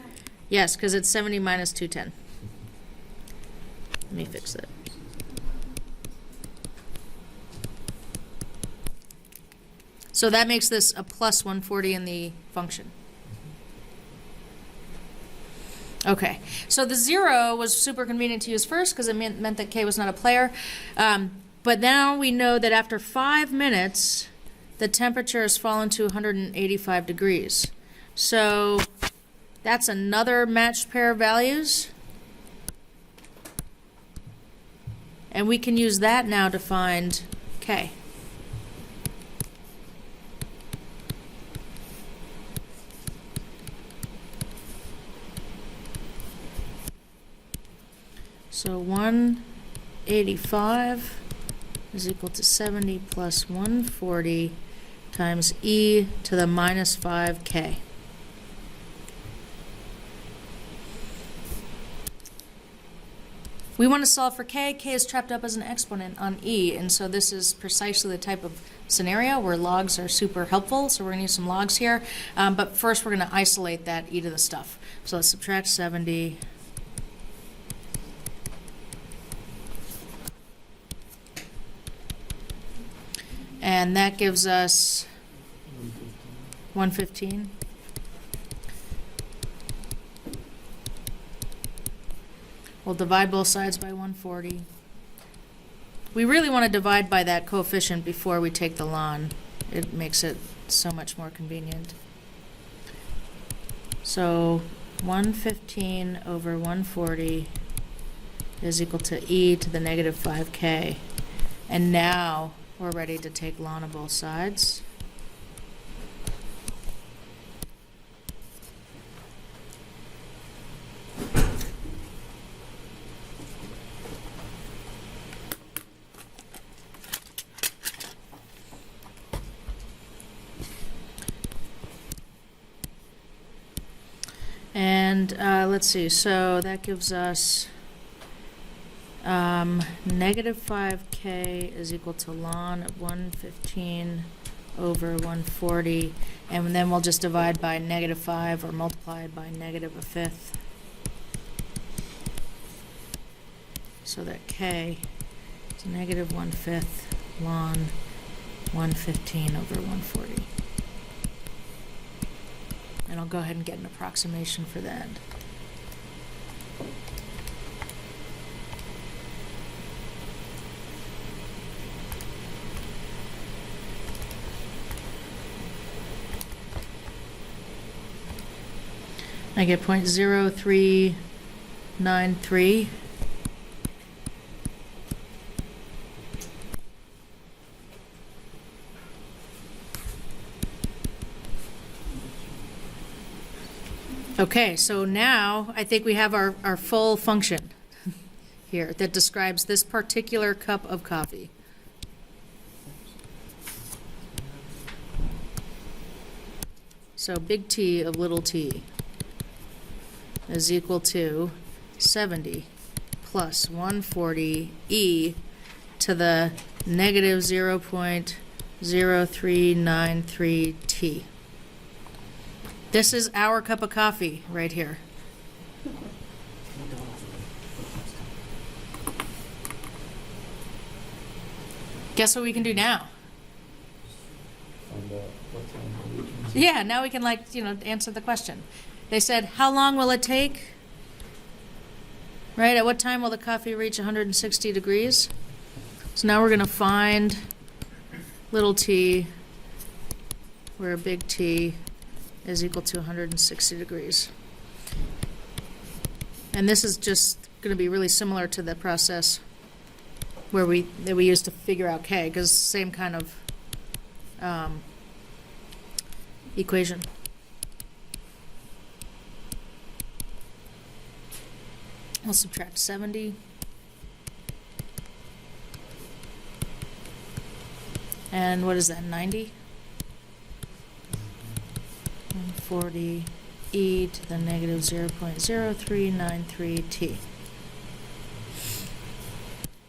Yes, because it's 70 minus 210. Let me fix that. So that makes this a plus 140 in the function. Okay, so the 0 was super convenient to use first because it meant that K was not a player. But now we know that after 5 minutes, the temperature has fallen to 185 degrees. So that's another matched pair of values. And we can use that now to find K. So 185 is equal to 70 plus 140 times e to the minus 5k. We want to solve for k. K is trapped up as an exponent on e, and so this is precisely the type of scenario where logs are super helpful, so we're going to use some logs here. But first we're going to isolate that e to the stuff. So let's subtract 70. And that gives us 115. We'll divide both sides by 140. We really want to divide by that coefficient before we take the ln. It makes it so much more convenient. So 115 over 140 is equal to e to the negative 5k. And now we're ready to take ln of both sides. And let's see, so that gives us negative 5k is equal to ln of 115 over 140, and then we'll just divide by negative 5 or multiply it by negative a fifth. So that k is negative 1/5 ln 115 over 140. And I'll go ahead and get an approximation for that. I get 0.0393. Okay, so now I think we have our full function here that describes this particular cup of coffee. So big T of little t is equal to 70 plus 140 e to the negative 0.0393 t. This is our cup of coffee right here. Guess what we can do now? Find out what time the regions. Yeah, now we can, like, answer the question. They said, how long will it take? Right, at what time will the coffee reach 160 degrees? So now we're going to find little t, where big T is equal to 160 degrees. And this is just going to be really similar to the process that we used to figure out K, because same kind of equation. We'll subtract 70. And what is that, 90? 140 e to the negative 0.0393 t.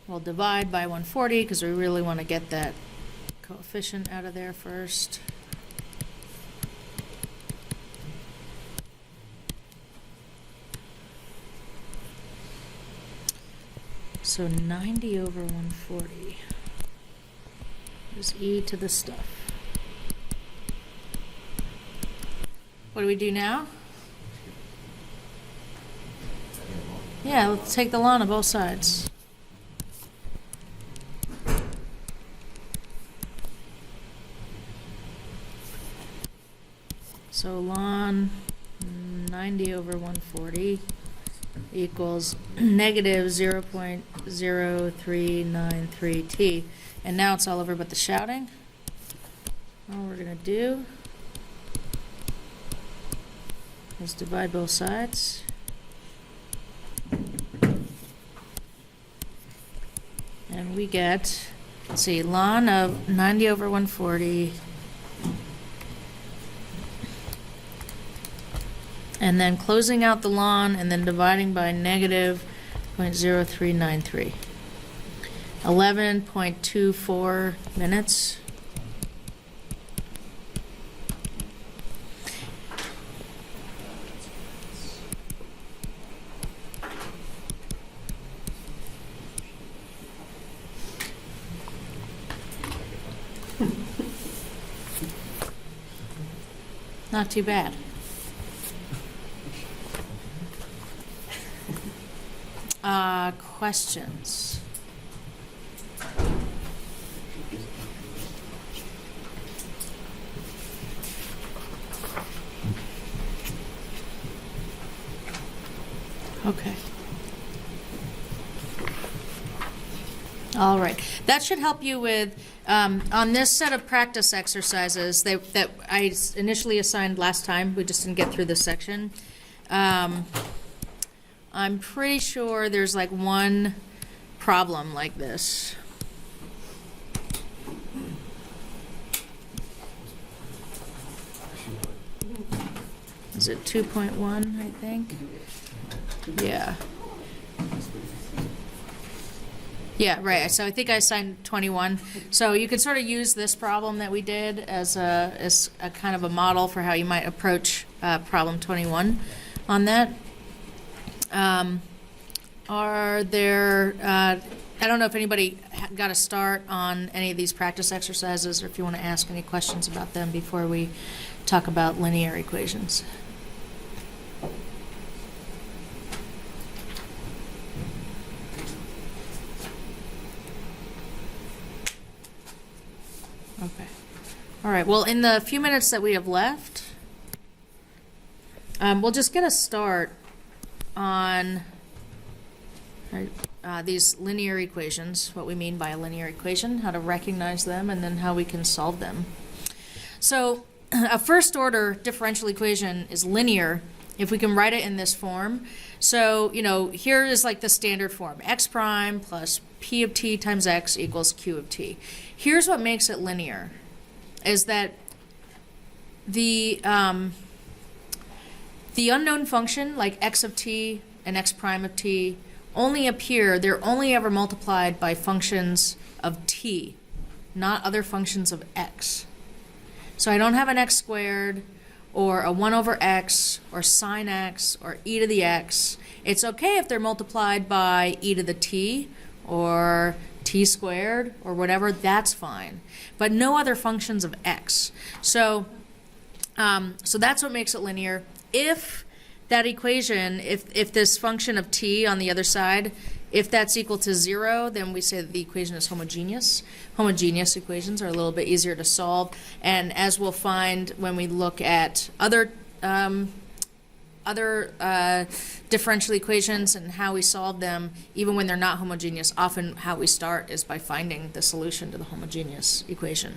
We'll divide by 140 because we really want to get that coefficient out of there first. So 90 over 140 is e to the stuff. What do we do now? Yeah, let's take the ln of both sides. So ln 90 over 140 equals negative 0.0393 t. And now it's all over but the shouting. All we're going to do is divide both sides. And we get, let's see, ln of 90 over 140. And then closing out the ln and then dividing by negative 0.0393. 11.24 minutes. Not too bad. Questions? Okay. All right. That should help you with, on this set of practice exercises that I initially assigned last time, we just didn't get through this section. I'm pretty sure there's like one problem like this. is it 2.1, I think? Yeah. Yeah, right. So I think I assigned 21. So you can sort of use this problem that we did as a kind of a model for how you might approach problem 21 on that. Are there, I don't know if anybody got a start on any of these practice exercises, or if you want to ask any questions about them before we talk about linear equations. Okay. All right. Well, in the few minutes that we have left, we'll just get a start on these linear equations, what we mean by a linear equation, how to recognize them, and then how we can solve them. So a first order differential equation is linear if we can write it in this form. So, you know, here is like the standard form, x prime plus p of t times x equals q of t. Here's what makes it linear, is that the unknown function, like x of t and x prime of t, only appear, they're only ever multiplied by functions of t, not other functions of x. So I don't have an x squared, or a 1 over x, or sine x, or e to the x. It's okay if they're multiplied by e to the t, or t squared, or whatever, that's fine. But no other functions of x. So that's what makes it linear. If that equation, if this function of t on the other side, if that's equal to 0, then we say that the equation is homogeneous. Homogeneous equations are a little bit easier to solve, and as we'll find when we look at other differential equations and how we solve them, even when they're not homogeneous, often how we start is by finding the solution to the homogeneous equation.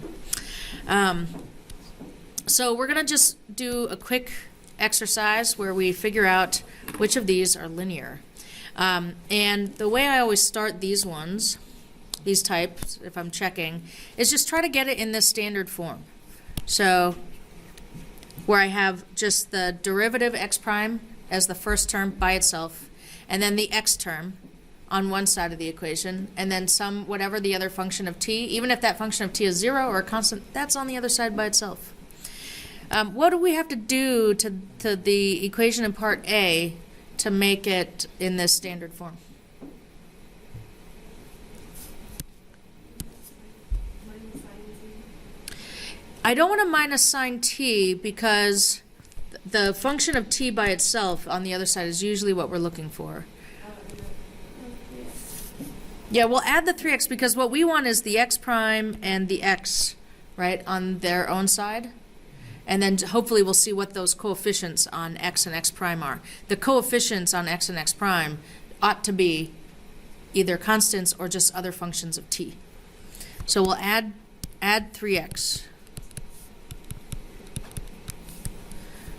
So we're going to just do a quick exercise where we figure out which of these are linear. And the way I always start these ones, these types, if I'm checking, is just try to get it in this standard form. So where I have just the derivative x prime as the first term by itself, and then the x term on one side of the equation, and then some, whatever the other function of t, even if that function of t is 0 or a constant, that's on the other side by itself. What do we have to do to the equation in part A to make it in this standard form? I don't want to minus sine t because the function of t by itself on the other side is usually what we're looking for. Yeah, we'll add the 3x because what we want is the x prime and the x, right, on their own side. And then hopefully we'll see what those coefficients on x and x prime are. The coefficients on x and x prime ought to be either constants or just other functions of t. So we'll add 3x.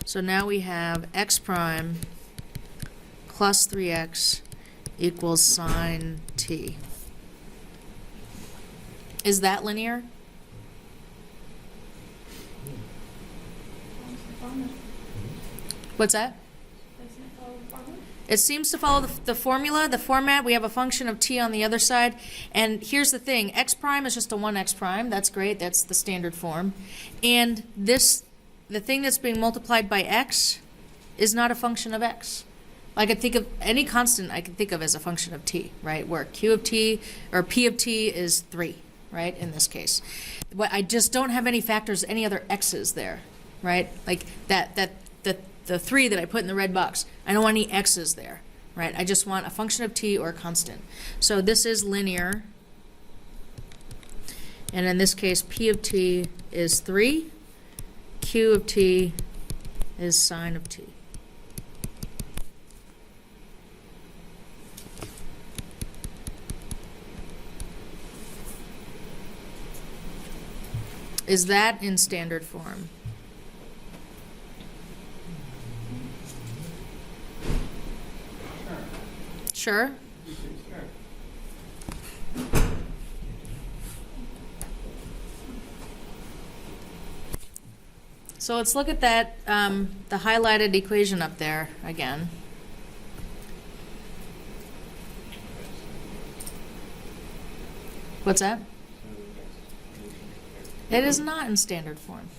So now we have x prime plus 3x equals sine t. Is that linear? What's that? It seems to follow the formula, the format. We have a function of t on the other side. And here's the thing. X prime is just a 1x prime. That's great. That's the standard form. And this, the thing that's being multiplied by x is not a function of x. I could think of any constant I can think of as a function of t, right? Where q of t or p of t is 3, right, in this case. But I just don't have any factors, any other x's there, right? Like the 3 that I put in the red box, I don't want any x's there, right? I just want a function of t or a constant. So this is linear. And in this case, p of t is 3, q of t is sine of t. Is that in standard form? Sure. So let's look at that, the highlighted equation up there again. What's that? It is not in standard form.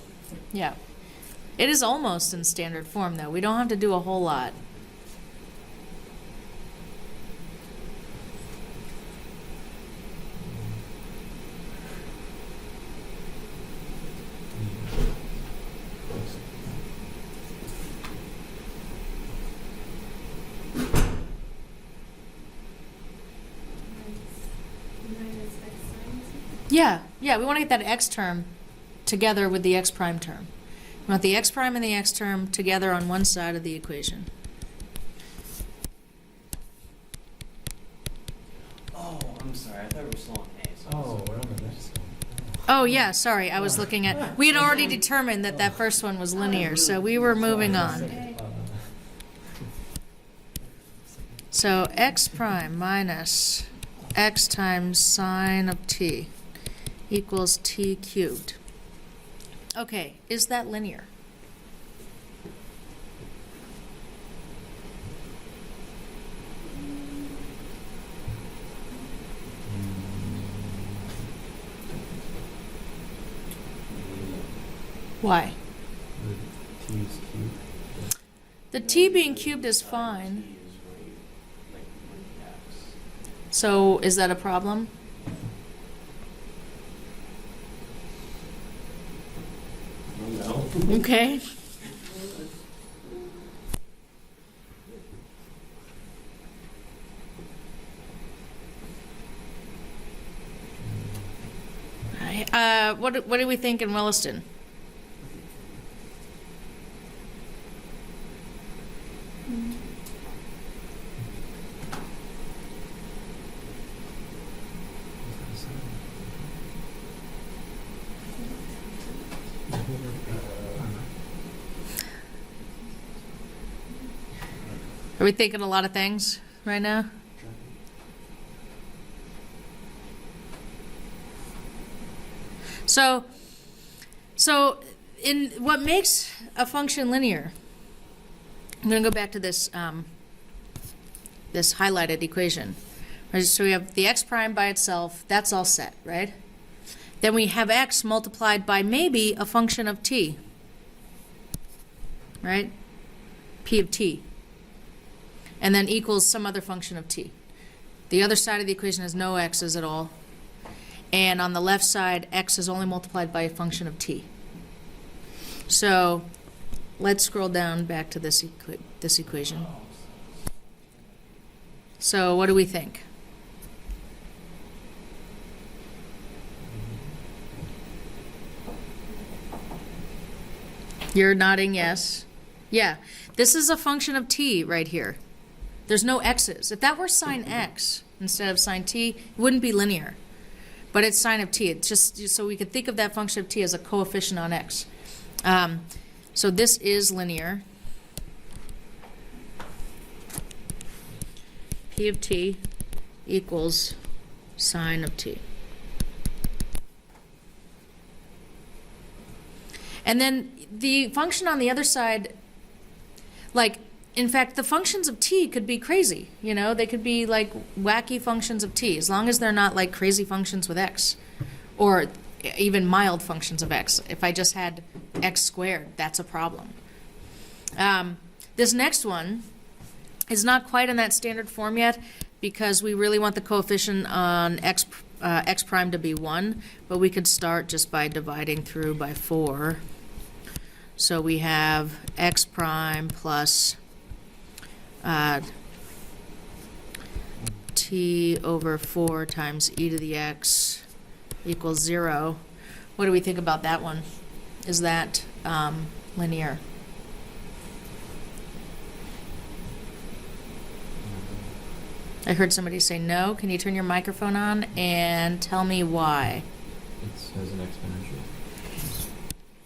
Yeah. It is almost in standard form, though. We don't have to do a whole lot. Minus x sine t? Yeah, we want to get that x term together with the x prime term. We want the x prime and the x term together on one side of the equation. Oh, I'm sorry, I thought we were still on A, so. Oh, we're on the next one. Oh, yeah, sorry, I was looking at, we had already determined that that first one was linear, so we were moving on. So x prime minus x times sine of t equals t cubed. Okay, is that linear? Why? The t is cubed. The t being cubed is fine. T is right, like with X. So is that a problem? No. Okay. What do we think in Williston? Are we thinking a lot of things right now? So in what makes a function linear, I'm going to go back to this this highlighted equation. Right, so we have the x prime by itself, that's all set, right? Then we have x multiplied by maybe a function of t, right? P of t. And then equals some other function of t. The other side of the equation has no x's at all. And on the left side, x is only multiplied by a function of t. So let's scroll down back to this equation. So what do we think? You're nodding yes. Yeah, this is a function of t right here. There's no x's. If that were sine x instead of sine t, it wouldn't be linear. But it's sine of t. It's just so we could think of that function of t as a coefficient on x. So this is linear. P of t equals sine of t. And then the function on the other side, like, in fact, the functions of t could be crazy. You know, they could be like wacky functions of t, as long as they're not like crazy functions with x, or even mild functions of x. If I just had x squared, that's a problem. This next one is not quite in that standard form yet, because we really want the coefficient on x prime to be 1, but we could start just by dividing through by 4. So we have x prime plus t over 4 times e to the x equals 0. What do we think about that one? Is that linear? I heard somebody say no. Can you turn your microphone on and tell me why? It has an exponential.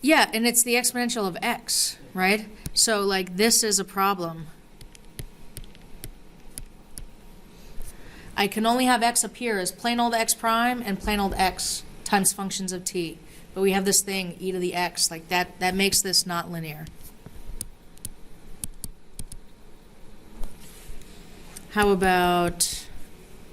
Yeah, and it's the exponential of x, right? So, like, this is a problem. I can only have x appear as plain old x prime and plain old x times functions of t. but we have this thing, e to the x, like that makes this not linear. How about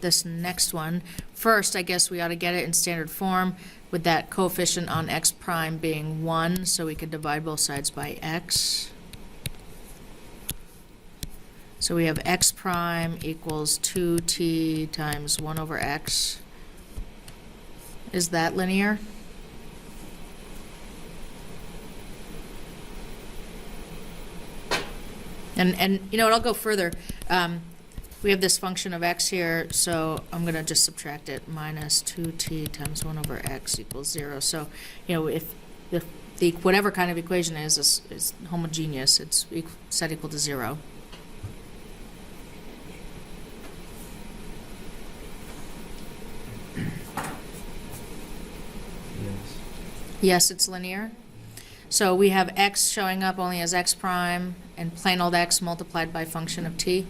this next one? First, I guess we ought to get it in standard form with that coefficient on x prime being 1, so we could divide both sides by x. So we have x prime equals 2t times 1 over x. Is that linear? And you know what, I'll go further. We have this function of x here, so I'm going to just subtract it. Minus 2t times 1 over x equals 0. So, you know, if the whatever kind of equation is homogeneous, it's set equal to 0. Yes. Yes, it's linear. So we have x showing up only as x prime and plain old x multiplied by function of t.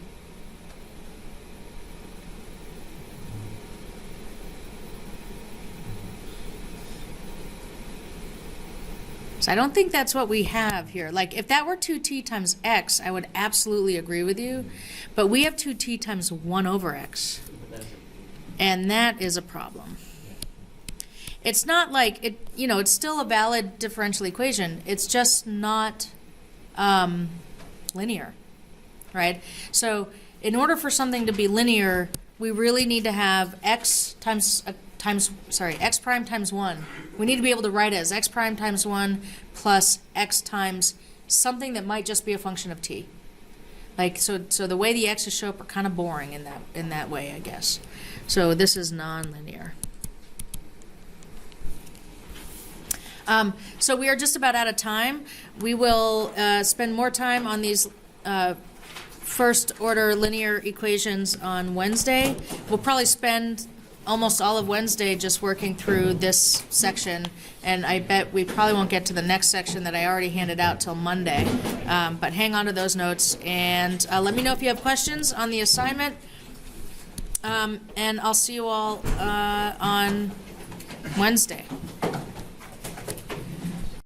So I don't think that's what we have here. Like, if that were 2t times x, I would absolutely agree with you. But we have 2t times 1 over x. And that is a problem. It's not like, it's still a valid differential equation. It's just not linear, right? So in order for something to be linear, we really need to have x prime times 1. We need to be able to write it as x prime times 1 plus x times something that might just be a function of t. Like, so the way the x's show up are kind of boring in that way, I guess. So this is nonlinear. So we are just about out of time. We will spend more time on these first order linear equations on Wednesday. We'll probably spend almost all of Wednesday just working through this section, and I bet we probably won't get to the next section that I already handed out till Monday. But hang on to those notes, and let me know if you have questions on the assignment, and I'll see you all on Wednesday.